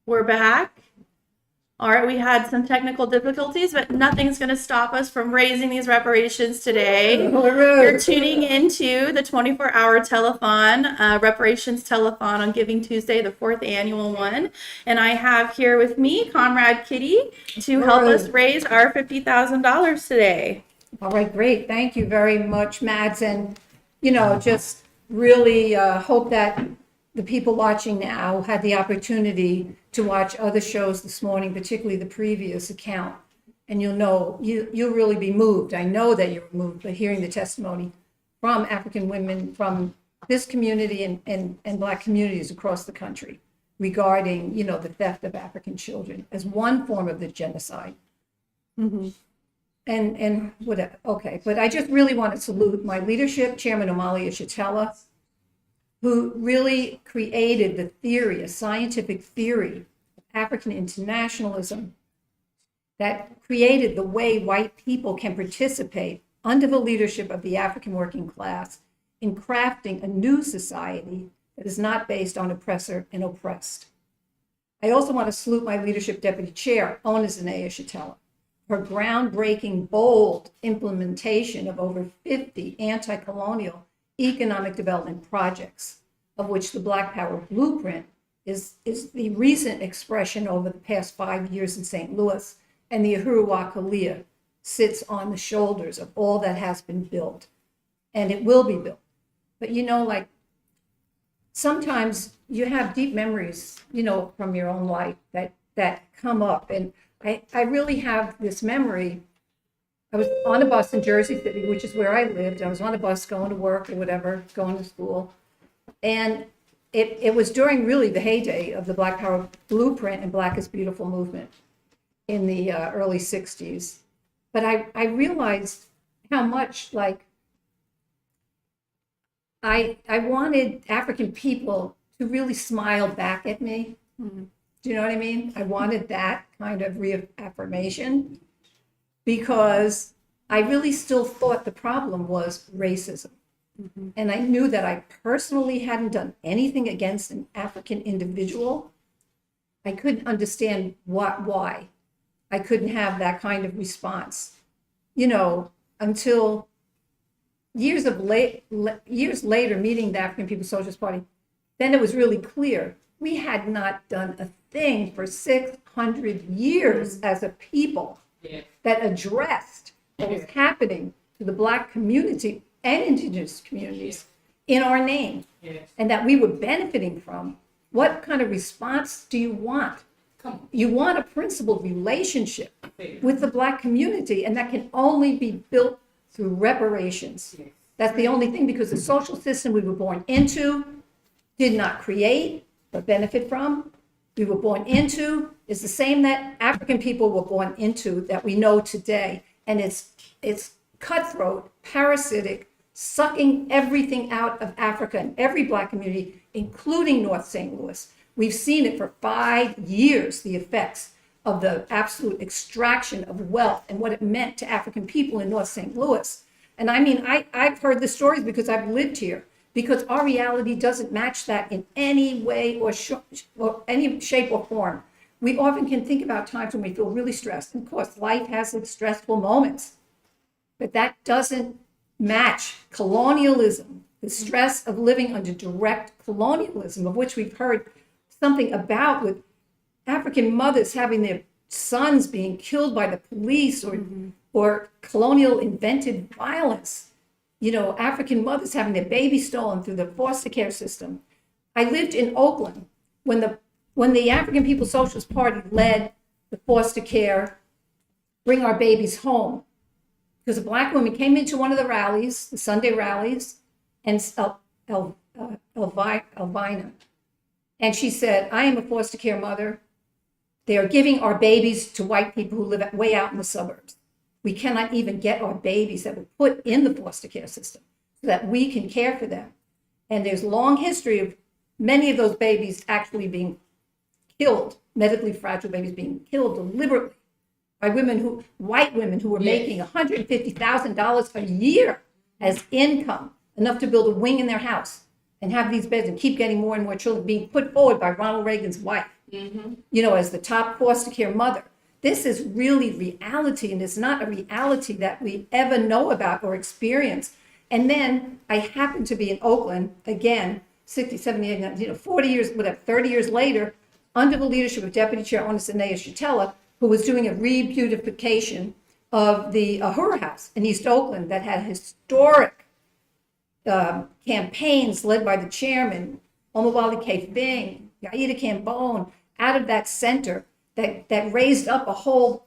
We're back. All right, we had some technical difficulties, but nothing's going to stop us from raising these reparations today. You're tuning into the 24-hour telethon, Reparations Telethon on Giving Tuesday, the 4th annual one. And I have here with me Comrade Kitty to help us raise our $50,000 today. All right, great. Thank you very much, Mads. And, just really hope that the people watching now had the opportunity to watch other shows this morning, particularly the previous account. And you'll really be moved. I know that you're moved by hearing the testimony from African women from this community and Black communities across the country regarding, the theft of African children as one form of the genocide. Mm-hmm. And whatever. Okay, but I just really want to salute my leadership, Chairman Amalia Chatella, who really created the theory, a scientific theory of African internationalism that created the way white people can participate under the leadership of the African working class in crafting a new society that is not based on oppressor and oppressed. I also want to salute my leadership deputy chair, Ona Zanea Chatella, her groundbreaking, bold implementation of over 50 anti-colonial economic development projects, of which the Black Power Blueprint is the recent expression over the past 5 years in St. Louis, and the Uhuru Kulea sits on the shoulders of all that has been built, and it will be built. But sometimes you have deep memories, from your own life that come up, and I really have this memory. I was on a bus in Jersey City, which is where I lived. I was on a bus going to work or whatever, going to school. And it was during really the heyday of the Black Power Blueprint and Black is Beautiful movement in the early 60s. But I realized how much I wanted African people to really smile back at me. Mm-hmm. Do you know what I mean? I wanted that kind of reaffirmation because I really still thought the problem was racism. Mm-hmm. And I knew that I personally hadn't done anything against an African individual. I couldn't understand why I couldn't have that kind of response, until years later meeting the African People's Socialist Party. Then it was really clear we had not done a thing for 600 years as a people that addressed what was happening to the Black community and indigenous communities in our name, and that we were benefiting from. What kind of response do you want? You want a principled relationship with the Black community, and that can only be built through reparations. That's the only thing, because the social system we were born into did not create but benefit from. We were born into is the same that African people were born into that we know today. And it's cutthroat, parasitic, sucking everything out of Africa and every Black community, including North St. Louis. We've seen it for 5 years, the effects of the absolute extraction of wealth and what it meant to African people in North St. Louis. And I mean, I've heard the stories because I've lived here, because our reality doesn't match that in any way or any shape or form. We often can think about times when we feel really stressed. And of course, life has its stressful moments, but that doesn't match colonialism, the stress of living under direct colonialism, of which we've heard something about, with African mothers having their sons being killed by the police or colonial invented violence. African mothers having their babies stolen through the foster care system. I lived in Oakland when the African People's Socialist Party led the foster care, bring our babies home, because a Black woman came into one of the rallies, the Sunday rallies, and Elvina, and she said, "I am a foster care mother. They are giving our babies to white people who live way out in the suburbs. We cannot even get our babies that were put in the foster care system so that we can care for them." And there's long history of many of those babies actually being killed, medically fragile babies being killed deliberately by white women who were making $150,000 a year as income, enough to build a wing in their house and have these beds and keep getting more and more children, being put forward by Ronald Reagan's wife. as the top foster care mother. This is really reality, and it's not a reality that we ever know about or experience. And then I happen to be in Oakland, again, 60, 70, 80, 40 years, whatever, 30 years later, under the leadership of Deputy Chair Onasinea Shatella, who was doing a re-beautification of the Uhuru House in East Oakland that had historic campaigns led by the chairman, Omawali K. Bing, Aida Cambone, out of that center that raised up a whole,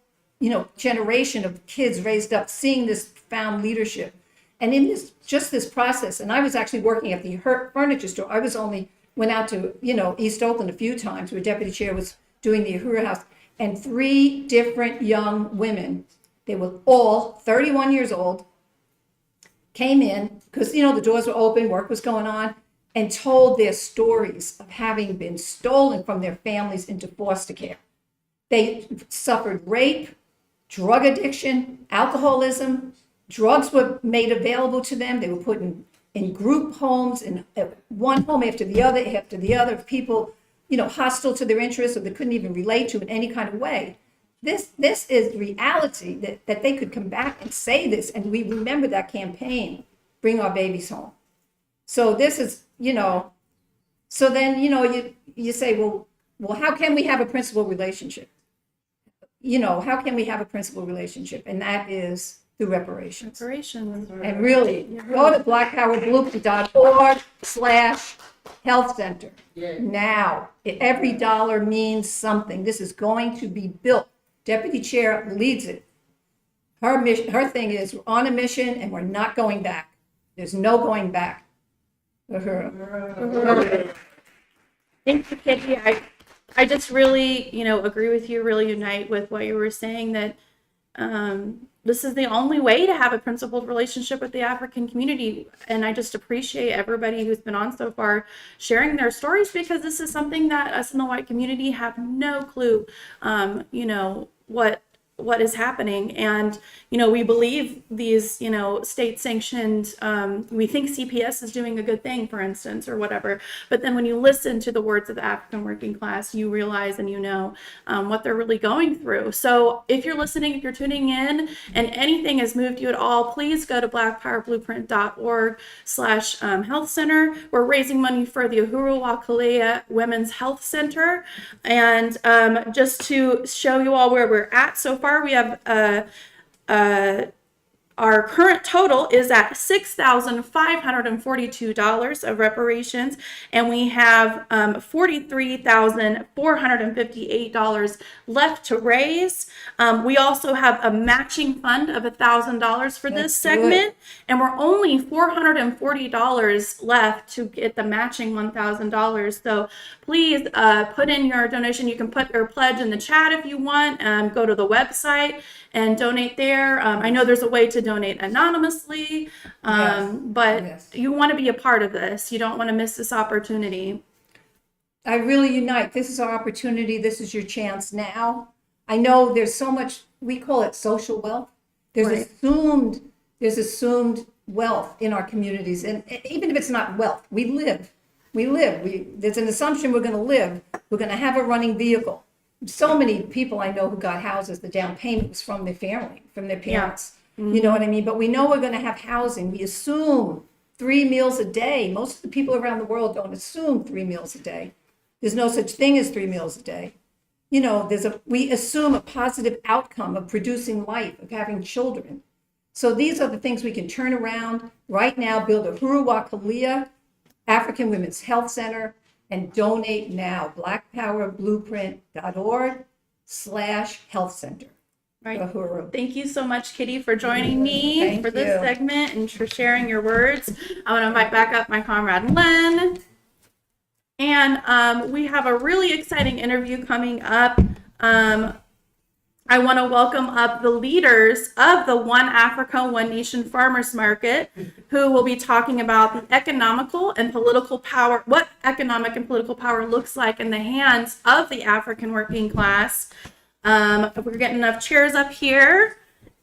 generation of kids raised up seeing this profound leadership. And in this process, and I was actually working at the furniture store. I went out to, East Oakland a few times where Deputy Chair was doing the Uhuru House, and 3 different young women, they were all 31 years old, came in because, the doors were open, work was going on, and told their stories of having been stolen from their families into foster care. They suffered rape, drug addiction, alcoholism. Drugs were made available to them. They were put in group homes, in one home after the other, people, hostile to their interests or they couldn't even relate to in any kind of way. This is reality that they could come back and say this. And we remember that campaign, Bring Our Babies Home. So this is, so then, you say, well, how can we have a principal relationship? How can we have a principal relationship? And that is through reparations. And really, go to blackpowerblueprint.org/health center. Now, every dollar means something. This is going to be built. Deputy Chair leads it. Her thing is, we're on a mission and we're not going back. There's no going back. Thank you, Kitty. I just really, agree with you, really unite with what you were saying, that this is the only way to have a principled relationship with the African community. And I just appreciate everybody who's been on so far sharing their stories, because this is something that us in the white community have no clue, what is happening. And, we believe these, state sanctioned, we think CPS is doing a good thing, for instance, or whatever. But then when you listen to the words of the African working class, you realize and what they're really going through. So if you're listening, if you're tuning in and anything has moved you at all, please go to blackpowerblueprint.org/health center. We're raising money for the Uhuru Kulea Women's Health Center. And just to show you all where we're at so far, we have our current total is at $6,542 of reparations, and we have $43,458 left to raise. We also have a matching fund of $1,000 for this segment, and we're only $440 left to get the matching $1,000. So please put in your donation. You can put your pledge in the chat if you want. Go to the website and donate there. I know there's a way to donate anonymously, but you want to be a part of this. You don't want to miss this opportunity. I really unite. This is our opportunity. This is your chance now. I know there's so much, we call it social wealth. There's assumed wealth in our communities. And even if it's not wealth, we live. There's an assumption we're going to live. We're going to have a running vehicle. So many people I know who got houses, the down payment was from their family, from their parents. Yeah. Mm-hmm. You know what I mean? But we know we're going to have housing. We assume 3 meals a day. Most of the people around the world don't assume 3 meals a day. There's no such thing as 3 meals a day. We assume a positive outcome of producing life, of having children. So these are the things we can turn around right now, build a Uhuru Kulea African Women's Health Center, and donate now. blackpowerblueprint.org/health center. Right. Uhuru. Thank you so much, Kitty, for joining me for this segment and for sharing your words. I want to invite back up my comrade Len. And we have a really exciting interview coming up. I want to welcome up the leaders of the One Africa, One Nation Farmers Market, who will be talking about the economical and political power, what economic and political power looks like in the hands of the African working class. We're getting enough chairs up here,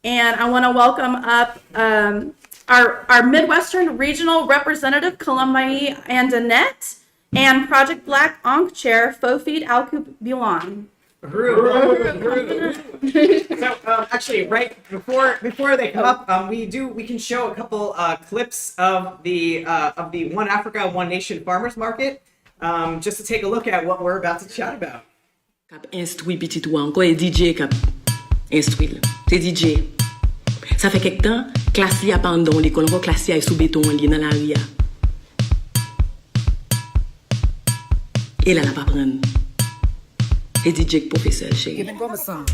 and I want to welcome up our Midwestern Regional Representative, Columbia and Annette. And Project Black Ankh Chair Fofid Alkup Bilan. So actually, right before they come up, we can show a couple clips of the One Africa One Nation Farmers Market, just to take a look at what we're about to chat about. Kap instruit petit ou encore et DJ kap instruit. C'est DJ. Ça fait quelque temps, classe li a pas dans l'école, encore classe li sous béton li dans la ria. Et là la pas prendre. Et DJ professeur chéri. Giving comme ça.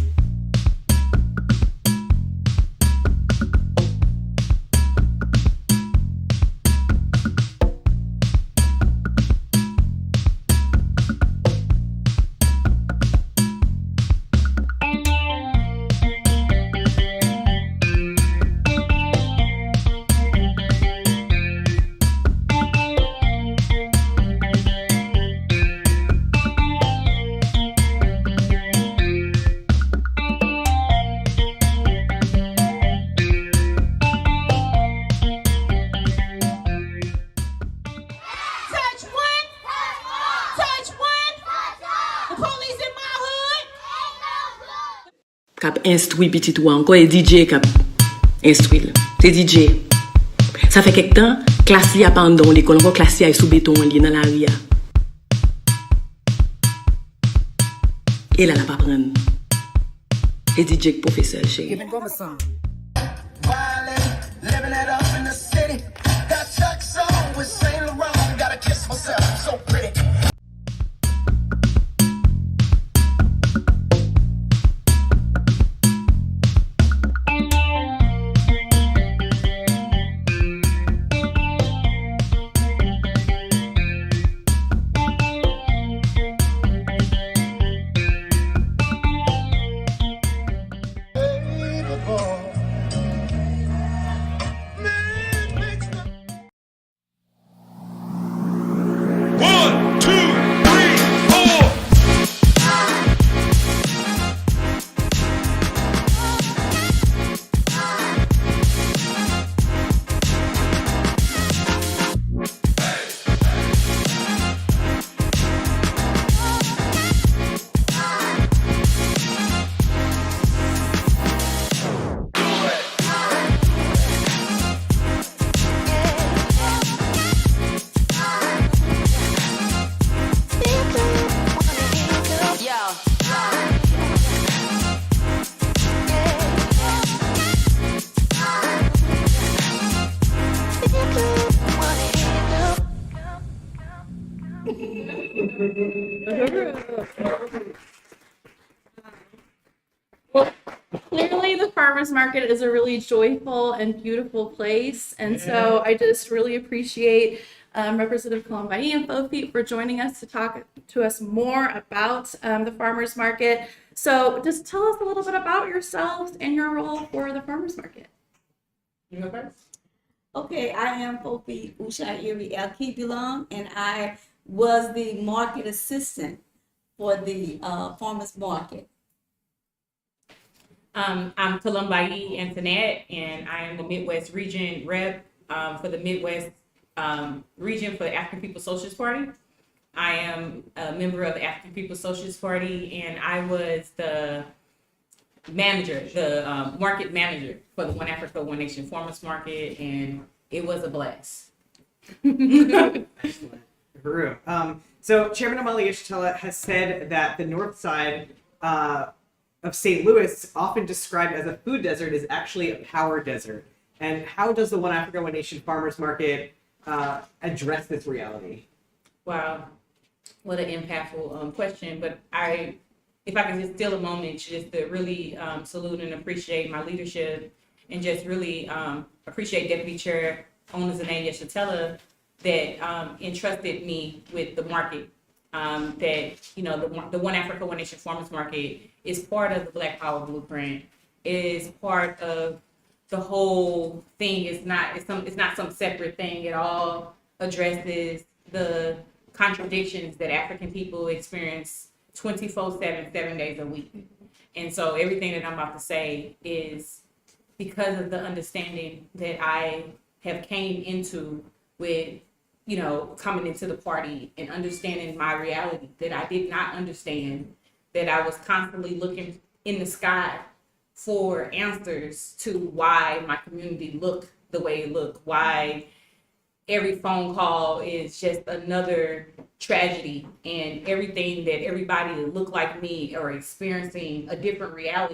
Kap instruit petit ou encore et DJ kap instruit. C'est DJ. Ça fait quelque temps, classe li a pas dans l'école, encore classe li sous béton li dans la ria. Et là la pas prendre. Et DJ professeur chéri. Giving comme ça. Living it up in the city. Got Chuck's on with Saint Laurent. Gotta kiss myself, I'm so pretty. Well, clearly the farmers market is a really joyful and beautiful place. And so I just really appreciate Representative Colombai and Fofi for joining us to talk to us more about the farmers market. So just tell us a little bit about yourselves and your role for the farmers market. You go first. Okay, I am Fofi Ushairi Elkibilong, and I was the market assistant for the farmers market. I'm Kulea Antoinette, and I am the Midwest Region Rep for the Midwest Region for the African People's Socialist Party. I am a member of the African People's Socialist Party, and I was the manager, the market manager for the One Africa, One Nation Farmers Market, and it was a blast. Uhuru. So Chairman Omali Yeshitela has said that the north side of St. Louis, often described as a food desert, is actually a power desert. And how does the One Africa, One Nation Farmers Market address this reality? Wow, what an impactful question. But if I could just steal a moment just to really salute and appreciate my leadership, and just really appreciate Deputy Chair Onazane Yeshitela that entrusted me with the market. That, you know, the One Africa, One Nation Farmers Market is part of the Black Power Blueprint. It is part of the whole thing. It's not some separate thing. It all addresses the contradictions that African people experience 24/7, 7 days a week. And so everything that I'm about to say is because of the understanding that I have came into with you know, coming into the party and understanding my reality that I did not understand, that I was constantly looking in the sky for answers to why my community looked the way it looked, why every phone call is just another tragedy, and everything that everybody that looked like me are experiencing a different reality